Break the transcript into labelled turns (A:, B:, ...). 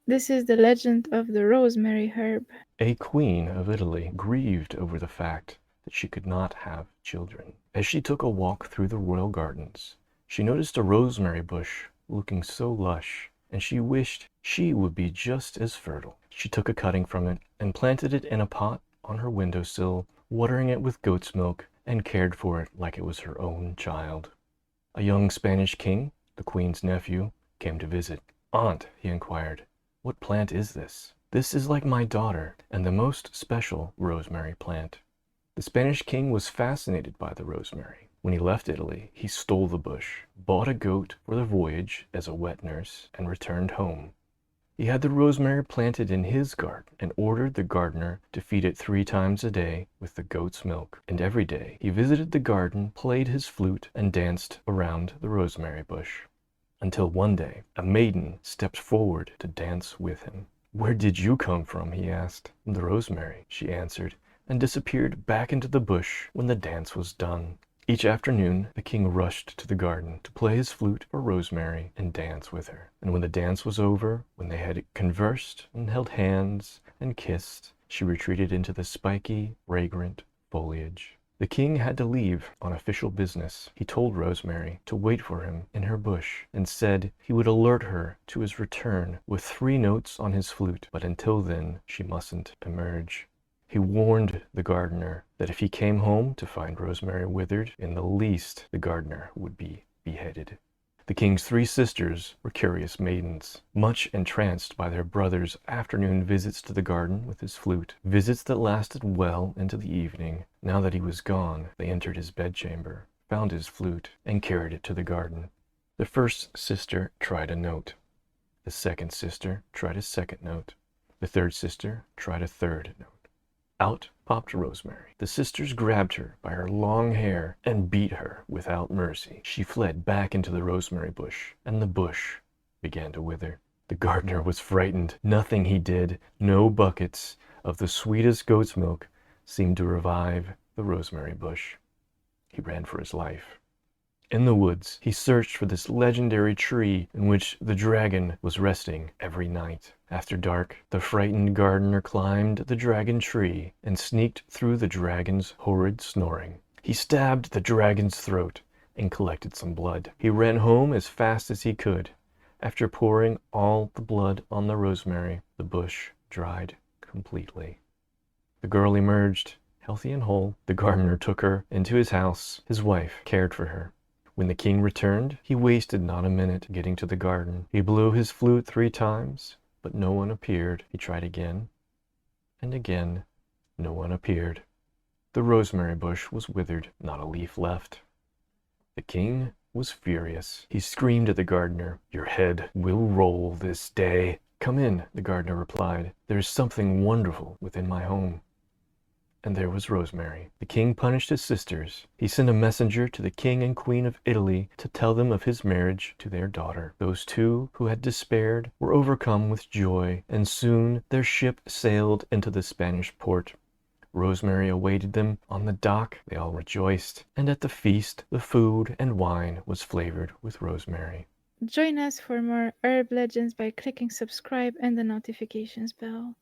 A: This is the legend of the rosemary herb.
B: A queen of Italy grieved over the fact that she could not have children. As she took a walk through the royal gardens, she noticed a rosemary bush looking so lush, and she wished she would be just as fertile. She took a cutting from it and planted it in a pot on her windowsill, watering it with goat's milk, and cared for it like it was her own child. A young Spanish king, the queen's nephew, came to visit. "Aunt," he inquired, "what plant is this?" "This is like my daughter, and the most special rosemary plant." The Spanish king was fascinated by the rosemary. When he left Italy, he stole the bush, bought a goat for the voyage as a wet nurse, and returned home. He had the rosemary planted in his garden and ordered the gardener to feed it 3 times a day with the goat's milk. And every day he visited the garden, played his flute, and danced around the rosemary bush. Until one day a maiden stepped forward to dance with him. "Where did you come from?" he asked. "The rosemary," she answered, and disappeared back into the bush when the dance was done. Each afternoon the king rushed to the garden to play his flute for Rosemary and dance with her. And when the dance was over, when they had conversed and held hands and kissed, she retreated into the spiky, fragrant foliage. The king had to leave on official business. He told Rosemary to wait for him in her bush and said he would alert her to his return with 3 notes on his flute, but until then she mustn't emerge. He warned the gardener that if he came home to find Rosemary withered, in the least the gardener would be beheaded. The king's 3 sisters were curious maidens, much entranced by their brother's afternoon visits to the garden with his flute, visits that lasted well into the evening. Now that he was gone, they entered his bedchamber, found his flute, and carried it to the garden. The first sister tried a note. The second sister tried a second note. The third sister tried a third note. Out popped Rosemary. The sisters grabbed her by her long hair and beat her without mercy. She fled back into the rosemary bush, and the bush began to wither. The gardener was frightened. Nothing he did, no buckets of the sweetest goat's milk, seemed to revive the rosemary bush. He ran for his life. In the woods, he searched for this legendary tree in which the dragon was resting every night. After dark, the frightened gardener climbed the dragon tree and sneaked through the dragon's horrid snoring. He stabbed the dragon's throat and collected some blood. He ran home as fast as he could. After pouring all the blood on the rosemary, the bush dried completely. The girl emerged, healthy and whole. The gardener took her into his house. His wife cared for her. When the king returned, he wasted not a minute getting to the garden. He blew his flute 3 times, but no one appeared. He tried again, and again. No one appeared. The rosemary bush was withered, not a leaf left. The king was furious. He screamed at the gardener, "Your head will roll this day." "Come in," the gardener replied. "There is something wonderful within my home." And there was Rosemary. The king punished his sisters. He sent a messenger to the king and queen of Italy to tell them of his marriage to their daughter. Those 2 who had despaired were overcome with joy, and soon their ship sailed into the Spanish port. Rosemary awaited them on the dock. They all rejoiced, and at the feast the food and wine was flavored with rosemary.
A: Join us for more herb legends by clicking subscribe and the notifications bell.